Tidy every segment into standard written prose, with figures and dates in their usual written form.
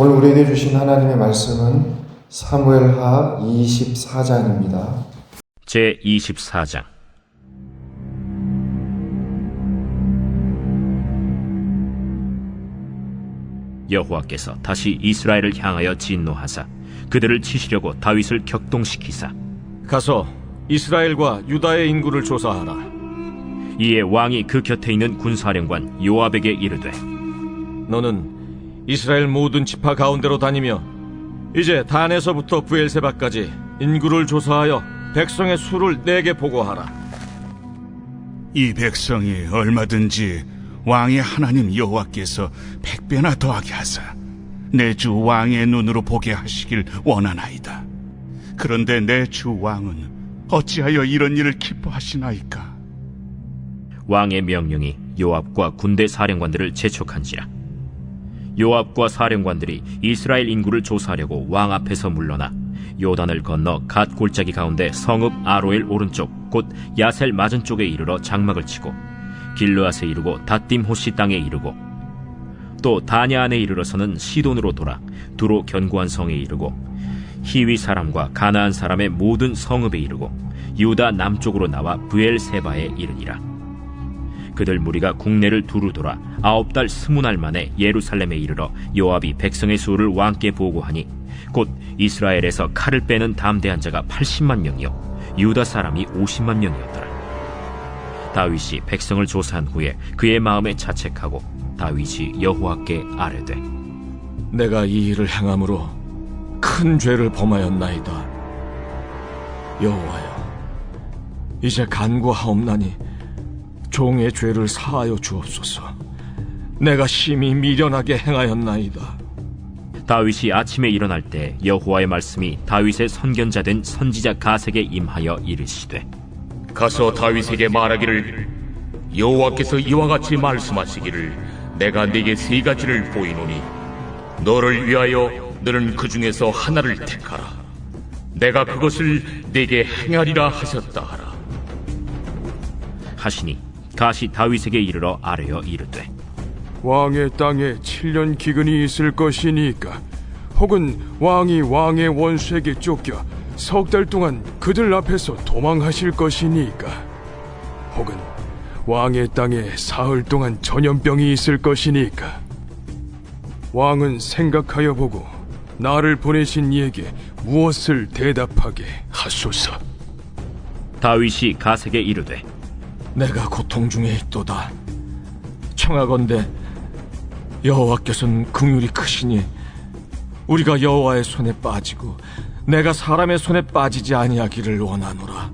오늘 우리에게 주신 하나님의 말씀은 사무엘하 24장입니다. 제24장. 여호와께서 다시 이스라엘을 향하여 진노하사 그들을 치시려고 다윗을 격동시키사 가서 이스라엘과 유다의 인구를 조사하라. 이에 왕이 그 곁에 있는 군사령관 요압에게 이르되, 너는 이스라엘 모든 지파 가운데로 다니며 이제 단에서부터 브엘세바까지 인구를 조사하여 백성의 수를 내게 보고하라. 이 백성이 얼마든지 왕의 하나님 여호와께서 100배나 더하게 하사 내 주 왕의 눈으로 보게 하시길 원하나이다. 그런데 내 주 왕은 어찌하여 이런 일을 기뻐하시나이까? 왕의 명령이 요압과 군대 사령관들을 재촉한지라. 요압과 사령관들이 이스라엘 인구를 조사하려고 왕 앞에서 물러나 요단을 건너 갓 골짜기 가운데 성읍 아로엘 오른쪽 곧 야셀 맞은 쪽에 이르러 장막을 치고 길르앗에 이르고 닷딤 호시 땅에 이르고 또 다냐 안에 이르러서는 시돈으로 돌아 두로 견고한 성에 이르고 히위 사람과 가나안 사람의 모든 성읍에 이르고 유다 남쪽으로 나와 브엘세바에 이르니라. 그들 무리가 국내를 두루 돌아 9달 20날 만에 예루살렘에 이르러 요압이 백성의 수를 왕께 보고하니 곧 이스라엘에서 칼을 빼는 담대한 자가 80만 명이요 유다 사람이 50만 명이었더라. 다윗이 백성을 조사한 후에 그의 마음에 자책하고 다윗이 여호와께 아뢰되, 내가 이 일을 행함으로 큰 죄를 범하였나이다. 여호와여, 이제 간구하옵나니 종의 죄를 사하여 주옵소서. 내가 심히 미련하게 행하였나이다. 다윗이 아침에 일어날 때 여호와의 말씀이 다윗의 선견자 된 선지자 가색에 임하여 이르시되, 가서 다윗에게 말하기를 여호와께서 이와 같이 말씀하시기를 내가 네게 3가지를 보이노니 너를 위하여 너는 그 중에서 하나를 택하라. 내가 그것을 네게 행하리라 하셨다 하라. 하시니 가시 다윗에게 이르러 아뢰어 이르되, 왕의 땅에 7년 기근이 있을 것이니까 혹은 왕이 왕의 원수에게 쫓겨 석 달 동안 그들 앞에서 도망하실 것이니까 혹은 왕의 땅에 사흘 동안 전염병이 있을 것이니까 왕은 생각하여 보고 나를 보내신 이에게 무엇을 대답하게 하소서. 다윗이 가색에 이르되, 내가 고통 중에 있도다. 청하건대 여호와께서는 긍휼이 크시니 우리가 여호와의 손에 빠지고 내가 사람의 손에 빠지지 아니하기를 원하노라.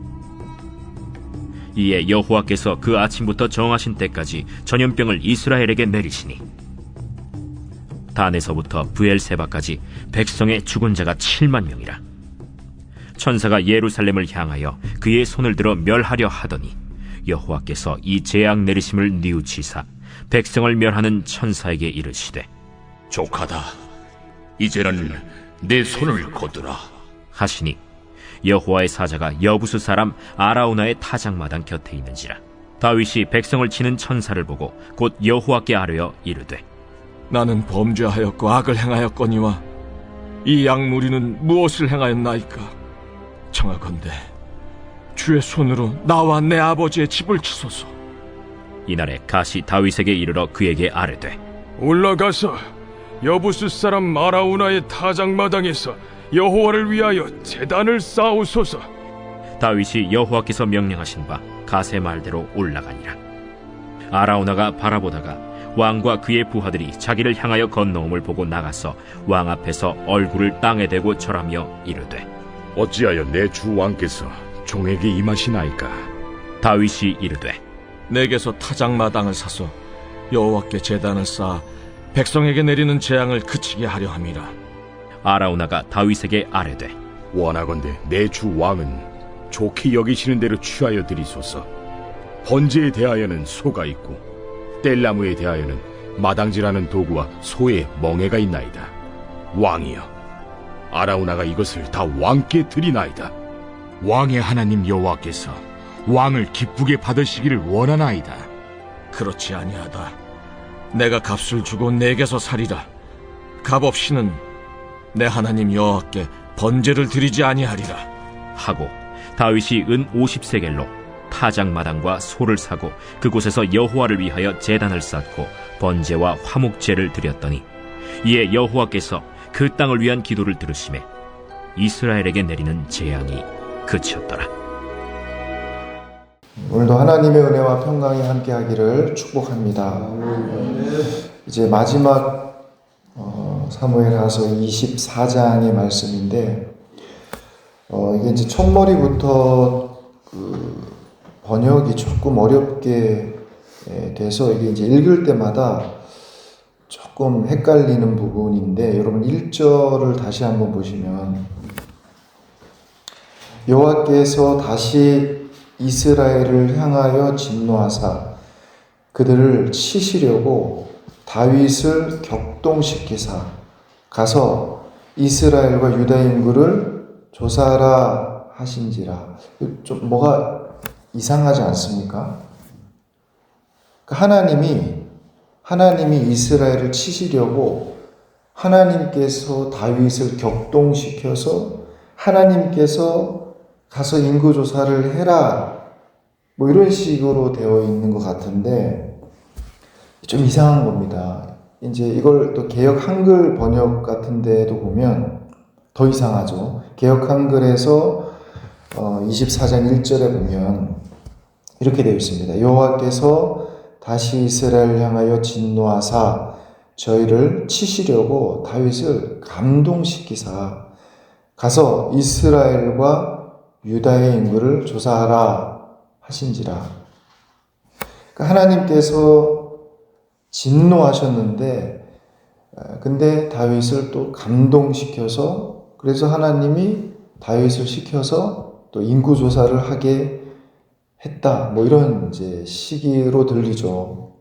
이에 여호와께서 그 아침부터 정하신 때까지 전염병을 이스라엘에게 내리시니 단에서부터 브엘세바까지 백성의 죽은 자가 7만 명이라. 천사가 예루살렘을 향하여 그의 손을 들어 멸하려 하더니 여호와께서 이 재앙 내리심을 뉘우치사 백성을 멸하는 천사에게 이르시되, 족하다. 이제는 내 손을 거두라 하시니 여호와의 사자가 여부수 사람 아라우나의 타작마당 곁에 있는지라. 다윗이 백성을 치는 천사를 보고 곧 여호와께 아뢰어 이르되, 나는 범죄하였고 악을 행하였거니와 이 양무리는 무엇을 행하였나이까? 청하건대 주의 손으로 나와 내 아버지의 집을 치소서. 이날에 가시 다윗에게 이르러 그에게 아뢰되, 올라가서 여부스 사람 아라우나의 타작마당에서 여호와를 위하여 제단을 쌓으소서. 다윗이 여호와께서 명령하신 바 가세 말대로 올라가니라. 아라우나가 바라보다가 왕과 그의 부하들이 자기를 향하여 건너옴을 보고 나가서 왕 앞에서 얼굴을 땅에 대고 절하며 이르되, 어찌하여 내 주 왕께서 종에게 임하시나이까? 다윗이 이르되, 내게서 타작마당을 사서 여호와께 제단을 쌓아 백성에게 내리는 재앙을 그치게 하려 함이라. 아라우나가 다윗에게 아뢰되, 원하건대 내 주 왕은 좋게 여기시는 대로 취하여 드리소서. 번제에 대하여는 소가 있고 뗄나무에 대하여는 마당질하는 도구와 소의 멍에가 있나이다. 왕이여, 아라우나가 이것을 다 왕께 드리나이다. 왕의 하나님 여호와께서 왕을 기쁘게 받으시기를 원하나이다. 그렇지 아니하다. 내가 값을 주고 내게서 살이라. 값없이는 내 하나님 여호와께 번제를 드리지 아니하리라. 하고 다윗이 은 50세겔로 타작마당과 소를 사고 그곳에서 여호와를 위하여 제단을 쌓고 번제와 화목제를 드렸더니 이에 여호와께서 그 땅을 위한 기도를 들으시매 이스라엘에게 내리는 재앙이 그쳤더라. 오늘도 하나님의 은혜와 평강이 함께하기를 축복합니다. 이제 마지막 사무엘하서 24장의 말씀인데 이게 이제 첫머리부터 번역이 조금 어렵게 돼서 이게 이제 읽을 때마다 조금 헷갈리는 부분인데, 여러분 1절을 다시 한번 보시면 여호와께서 다시 이스라엘을 향하여 진노하사 그들을 치시려고 다윗을 격동시키사 가서 이스라엘과 유다 인구를 조사하라 하신지라. 좀 뭐가 이상하지 않습니까? 하나님이 이스라엘을 치시려고 하나님께서 다윗을 격동시켜서 하나님께서 가서 인구조사를 해라, 뭐 이런 식으로 되어 있는 것 같은데 좀 이상한 겁니다. 이제 이걸 또 개역 한글 번역 같은 데도 보면 더 이상하죠. 개역 한글에서 24장 1절에 보면 이렇게 되어 있습니다. 여호와께서 다시 이스라엘을 향하여 진노하사 저희를 치시려고 다윗을 감동시키사 가서 이스라엘과 유다의 인구를 조사하라 하신지라. 그러니까 하나님께서 진노하셨는데 근데 다윗을 또 감동시켜서, 그래서 하나님이 다윗을 시켜서 또 인구조사를 하게 했다, 뭐 이런 이제 시기로 들리죠.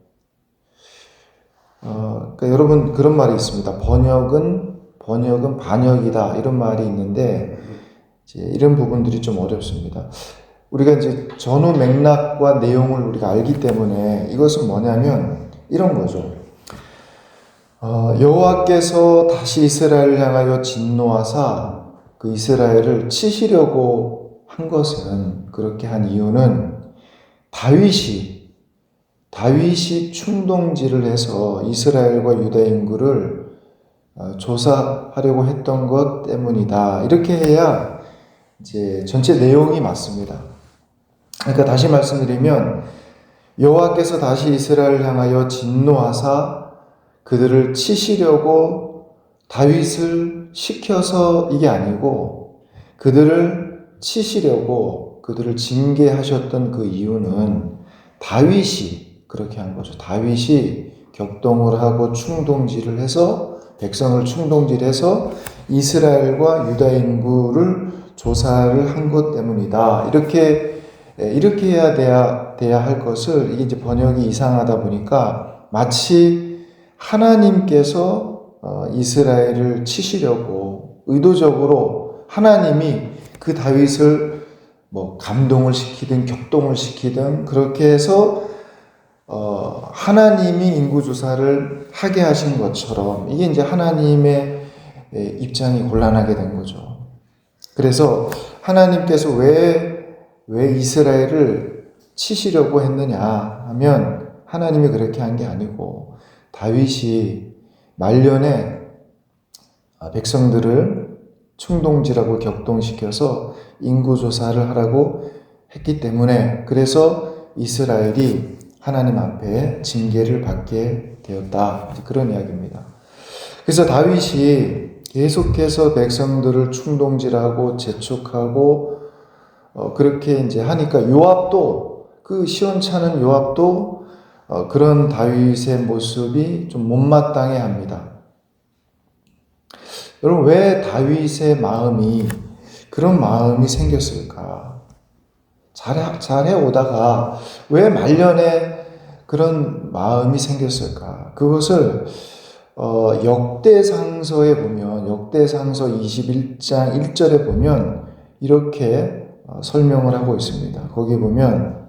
그러니까 여러분 그런 말이 있습니다. 번역은 반역이다, 이런 말이 있는데 이제 이런 부분들이 좀 어렵습니다. 우리가 이제 전후 맥락과 내용을 우리가 알기 때문에 이것은 뭐냐면 이런 거죠. 여호와께서 다시 이스라엘을 향하여 진노하사 그 이스라엘을 치시려고 한 것은, 그렇게 한 이유는 다윗이 충동질을 해서 이스라엘과 유다 인구를 조사하려고 했던 것 때문이다. 이렇게 해야 이제 전체 내용이 맞습니다. 그러니까 다시 말씀드리면 여호와께서 다시 이스라엘을 향하여 진노하사 그들을 치시려고 다윗을 시켜서 이게 아니고, 그들을 치시려고 그들을 징계하셨던 그 이유는 다윗이 그렇게 한 거죠. 다윗이 격동을 하고 충동질을 해서, 백성을 충동질해서 이스라엘과 유다 인구를 조사를 한 것 때문이다. 이렇게 돼야 할 것을, 이게 이제 번역이 이상하다 보니까 마치 하나님께서 이스라엘을 치시려고 의도적으로 하나님이 그 다윗을 뭐 감동을 시키든 격동을 시키든 그렇게 해서 하나님이 인구조사를 하게 하신 것처럼, 이게 이제 하나님의 입장이 곤란하게 된 거죠. 그래서 하나님께서 왜 이스라엘을 치시려고 했느냐 하면, 하나님이 그렇게 한 게 아니고 다윗이 말년에 백성들을 충동질하고 격동시켜서 인구조사를 하라고 했기 때문에, 그래서 이스라엘이 하나님 앞에 징계를 받게 되었다, 그런 이야기입니다. 그래서 다윗이 계속해서 백성들을 충동질하고 재촉하고 그렇게 이제 하니까 요압도, 그 시원찮은 요압도 그런 다윗의 모습이 좀 못마땅해 합니다. 여러분, 왜 다윗의 마음이 그런 마음이 생겼을까? 잘해 오다가 왜 말년에 그런 마음이 생겼을까? 그것을 역대상서에 보면, 역대상서 21장 1절에 보면 이렇게 설명을 하고 있습니다. 거기 보면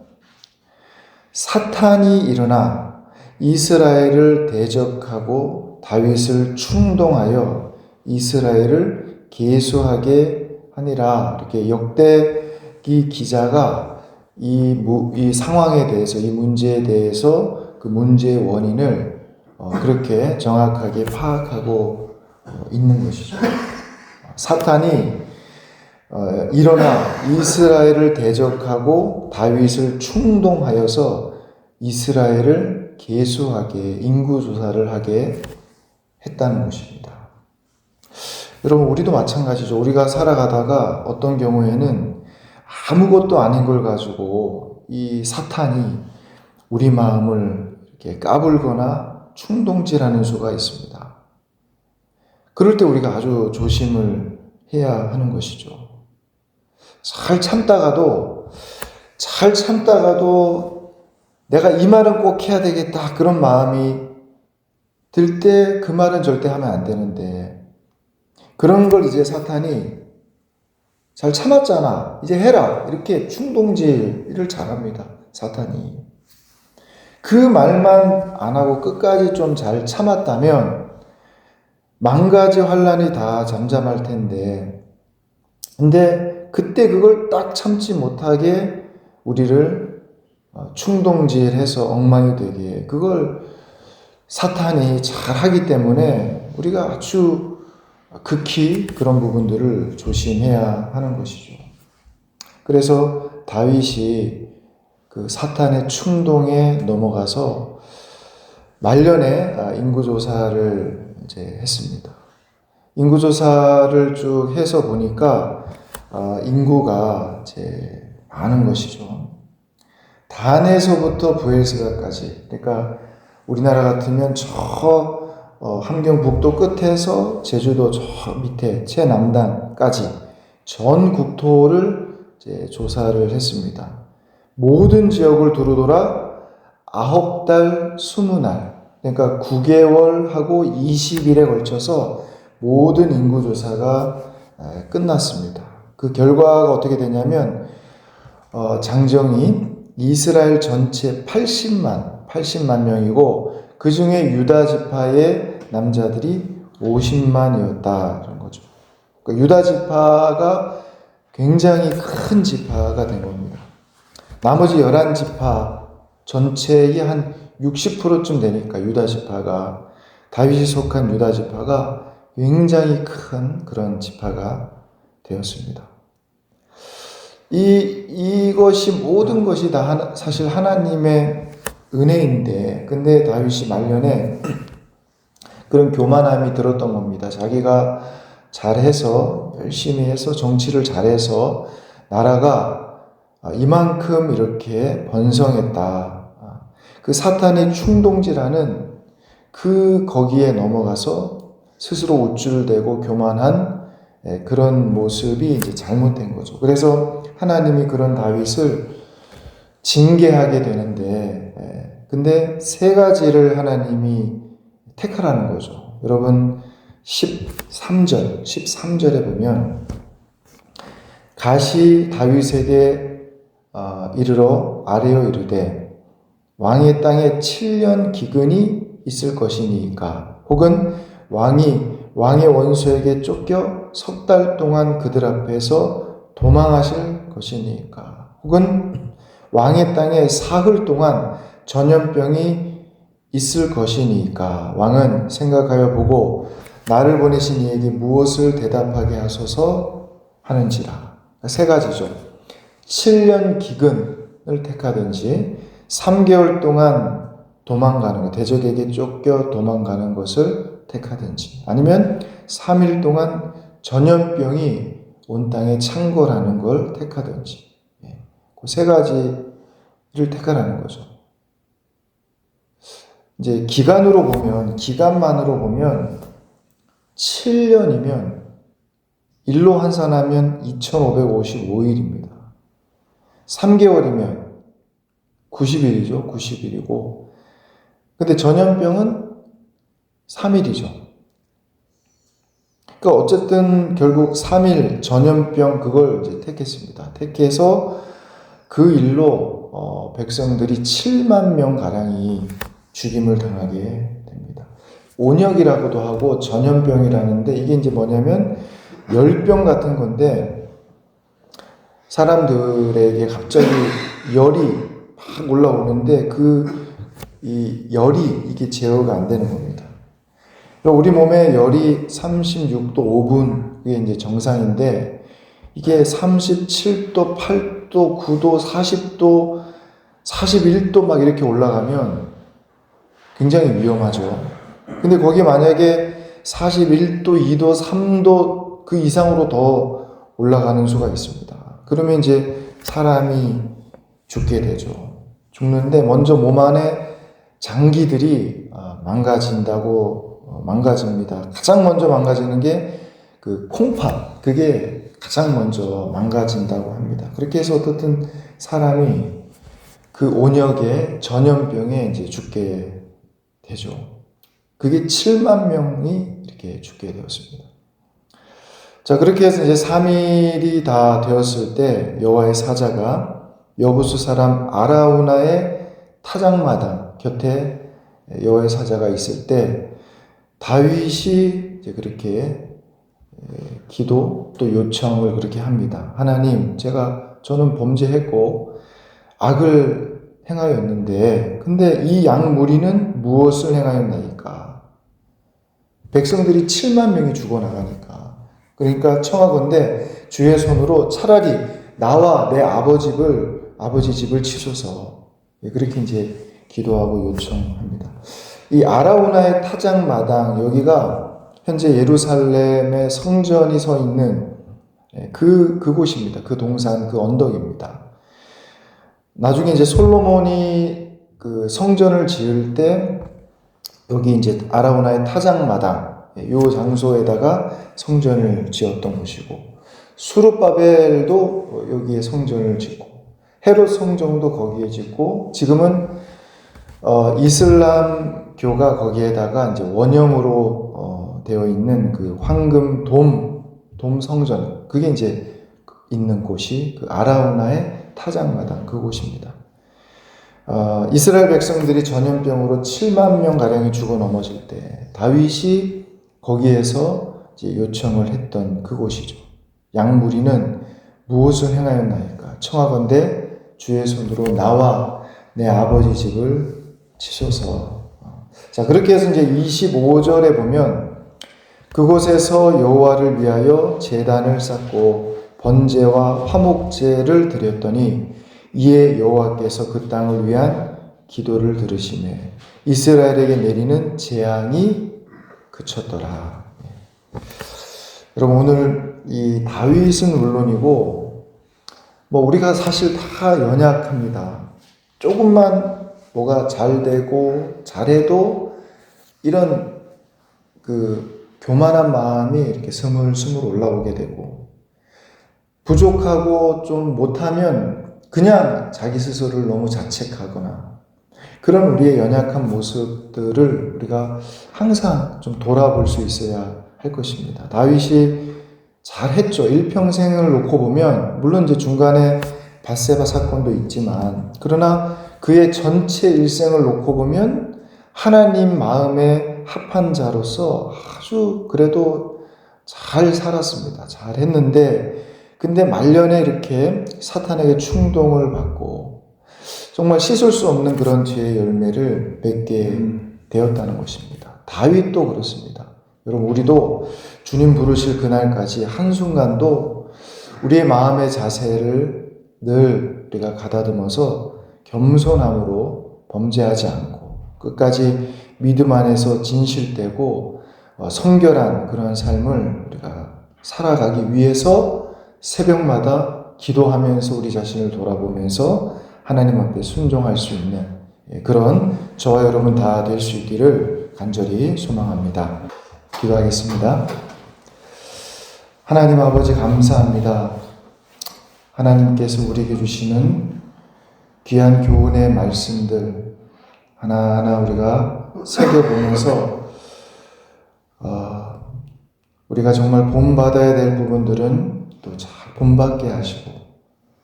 사탄이 일어나 이스라엘을 대적하고 다윗을 충동하여 이스라엘을 계수하게 하니라. 이렇게 역대기 기자가 이 상황에 대해서, 이 문제에 대해서 그 문제의 원인을 그렇게 정확하게 파악하고 있는 것이죠. 사탄이 일어나 이스라엘을 대적하고 다윗을 충동하여서 이스라엘을 계수하게, 인구조사를 하게 했다는 것입니다. 여러분, 우리도 마찬가지죠. 우리가 살아가다가 어떤 경우에는 아무것도 아닌 걸 가지고 이 사탄이 우리 마음을 이렇게 까불거나 충동질하는 수가 있습니다. 그럴 때 우리가 아주 조심을 해야 하는 것이죠. 잘 참다가도 내가 이 말은 꼭 해야 되겠다, 그런 마음이 들 때 그 말은 절대 하면 안 되는데, 그런 걸 이제 사탄이 잘 참았잖아, 이제 해라, 이렇게 충동질을 잘합니다. 사탄이. 그 말만 안 하고 끝까지 좀 잘 참았다면 만 가지 환란이 다 잠잠할 텐데, 근데 그때 그걸 딱 참지 못하게 우리를 충동질해서 엉망이 되게, 그걸 사탄이 잘 하기 때문에 우리가 아주 극히 그런 부분들을 조심해야 하는 것이죠. 그래서 다윗이 그 사탄의 충동에 넘어가서 말년에 인구조사를 이제 했습니다. 인구조사를 쭉 해서 보니까 인구가 이제 많은 것이죠. 단에서부터 브엘세바까지, 그러니까 우리나라 같으면 저 함경북도 끝에서 제주도 저 밑에 최남단까지 전 국토를 이제 조사를 했습니다. 모든 지역을 두루돌아 9달 20날, 그러니까 9개월하고 20일에 걸쳐서 모든 인구조사가 끝났습니다. 그 결과가 어떻게 되냐면 장정이 이스라엘 전체 80만 명이고, 그 중에 유다 지파의 남자들이 50만이었다. 그런 거죠. 그러니까 유다 지파가 굉장히 큰 지파가 된 겁니다. 나머지 11지파 전체의 한 60%쯤 되니까 유다 지파가, 다윗이 속한 유다 지파가 굉장히 큰 그런 지파가 되었습니다. 이것이 모든 것이 다 사실 하나님의 은혜인데, 근데 다윗이 말년에 그런 교만함이 들었던 겁니다. 자기가 잘해서, 열심히 해서, 정치를 잘해서 나라가 이만큼 이렇게 번성했다. 그 사탄의 충동질하는 거기에 넘어가서 스스로 우쭐대고 교만한 그런 모습이 이제 잘못된 거죠. 그래서 하나님이 그런 다윗을 징계하게 되는데, 근데 세 가지를 하나님이 택하라는 거죠. 여러분 13절에 보면, 가시 다윗에게 이르러 아뢰어 이르되 왕의 땅에 7년 기근이 있을 것이니까, 혹은 왕의 원수에게 쫓겨 석 달 동안 그들 앞에서 도망하실 것이니까, 혹은 왕의 땅에 사흘 동안 전염병이 있을 것이니까, 왕은 생각하여 보고 나를 보내신 이에게 무엇을 대답하게 하소서 하는지라. 세 가지죠. 7년 기근을 택하든지, 3개월 동안 도망가는 것, 대적에게 쫓겨 도망가는 것을 택하든지, 아니면 3일 동안 전염병이 온 땅에 창궐하는 걸 택하든지, 그 세 가지를 택하라는 거죠. 이제 기간만으로 보면 7년이면 일로 환산하면 2555일입니다. 3개월이면 90일이죠. 90일이고. 근데 전염병은 3일이죠. 그러니까 어쨌든 결국 3일 전염병, 그걸 이제 택했습니다. 택해서 그 일로 백성들이 7만 명 가량이 죽임을 당하게 됩니다. 온역이라고도 하고 전염병이라는데, 이게 이제 뭐냐면 열병 같은 건데, 사람들에게 갑자기 열이 막 올라오는데 이 열이 이게 제어가 안 되는 겁니다. 우리 몸에 열이 36도 5분, 그게 이제 정상인데, 이게 37도, 8도, 9도, 40도, 41도 막 이렇게 올라가면 굉장히 위험하죠. 근데 거기 만약에 41도, 2도, 3도 그 이상으로 더 올라가는 수가 있습니다. 그러면 이제 사람이 죽게 되죠. 죽는데 먼저 몸 안에 장기들이 망가집니다. 가장 먼저 망가지는 게 그 콩팥, 그게 가장 먼저 망가진다고 합니다. 그렇게 해서 어떻든 사람이 그 온역에 전염병에 이제 죽게 되죠. 그게 7만 명이 이렇게 죽게 되었습니다. 자, 그렇게 해서 이제 3일이 다 되었을 때 여호와의 사자가 여부수 사람 아라우나의 타작마당 곁에 여호와의 사자가 있을 때 다윗이 이제 그렇게 기도 또 요청을 그렇게 합니다. 하나님, 저는 범죄했고 악을 행하였는데, 근데 이 양무리는 무엇을 행하였나이까? 백성들이 7만 명이 죽어나가니까. 그러니까 청하건대 주의 손으로 차라리 나와 내 아버지 집을 치소서. 그렇게 이제 기도하고 요청합니다. 이 아라우나의 타작마당, 여기가 현재 예루살렘의 성전이 서 있는 그곳입니다. 그 동산, 그 언덕입니다. 나중에 이제 솔로몬이 그 성전을 지을 때 여기 이제 아라우나의 타작마당, 요 장소에다가 성전을 지었던 곳이고, 수르바벨도 여기에 성전을 짓고, 헤롯 성전도 거기에 짓고, 지금은 이슬람교가 거기에다가 이제 원형으로 되어 있는 그 황금 돔 성전, 그게 이제 있는 곳이 그 아라우나의 타작마당, 그곳입니다. 이스라엘 백성들이 전염병으로 7만 명 가량이 죽어 넘어질 때 다윗이 거기에서 이제 요청을 했던 그곳이죠. 양무리는 무엇을 행하였나이까? 청하건대 주의 손으로 나와 내 아버지 집을 치소서. 자, 그렇게 해서 이제 25절에 보면 그곳에서 여호와를 위하여 제단을 쌓고 번제와 화목제를 드렸더니 이에 여호와께서 그 땅을 위한 기도를 들으시매 이스라엘에게 내리는 재앙이 그쳤더라. 여러분, 오늘 이 다윗은 물론이고 우리가 사실 다 연약합니다. 조금만 뭐가 잘 되고 잘해도 이런 그 교만한 마음이 이렇게 스물스물 올라오게 되고, 부족하고 좀 못하면 그냥 자기 스스로를 너무 자책하거나, 그런 우리의 연약한 모습들을 우리가 항상 좀 돌아볼 수 있어야 할 것입니다. 다윗이 잘했죠. 일평생을 놓고 보면, 물론 이제 중간에 밧세바 사건도 있지만, 그러나 그의 전체 일생을 놓고 보면 하나님 마음에 합한 자로서 아주 그래도 잘 살았습니다. 잘 했는데, 근데 말년에 이렇게 사탄에게 충동을 받고 정말 씻을 수 없는 그런 죄의 열매를 맺게 되었다는 것입니다. 다윗도 그렇습니다. 여러분, 우리도 주님 부르실 그날까지 한순간도 우리의 마음의 자세를 늘 우리가 가다듬어서 겸손함으로 범죄하지 않고 끝까지 믿음 안에서 진실되고 성결한 그런 삶을 우리가 살아가기 위해서 새벽마다 기도하면서 우리 자신을 돌아보면서 하나님 앞에 순종할 수 있는 그런 저와 여러분 다 될 수 있기를 간절히 소망합니다. 기도하겠습니다. 하나님 아버지, 감사합니다. 하나님께서 우리에게 주시는 귀한 교훈의 말씀들 하나하나 우리가 새겨보면서 우리가 정말 본받아야 될 부분들은 또 잘 본받게 하시고,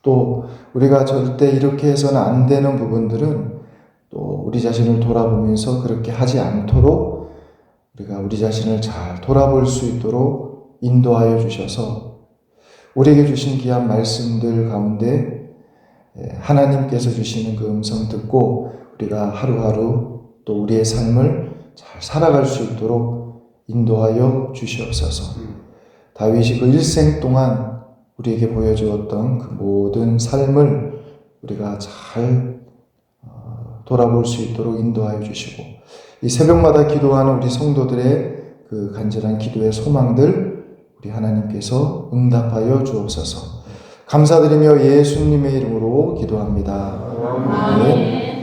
또 우리가 절대 이렇게 해서는 안 되는 부분들은 또 우리 자신을 돌아보면서 그렇게 하지 않도록 우리가 우리 자신을 잘 돌아볼 수 있도록 인도하여 주셔서 우리에게 주신 귀한 말씀들 가운데 하나님께서 주시는 그 음성 듣고 우리가 하루하루 또 우리의 삶을 잘 살아갈 수 있도록 인도하여 주시옵소서. 다윗이 그 일생 동안 우리에게 보여주었던 그 모든 삶을 우리가 잘 돌아볼 수 있도록 인도하여 주시고, 이 새벽마다 기도하는 우리 성도들의 그 간절한 기도의 소망들 우리 하나님께서 응답하여 주옵소서. 감사드리며 예수님의 이름으로 기도합니다. 아멘.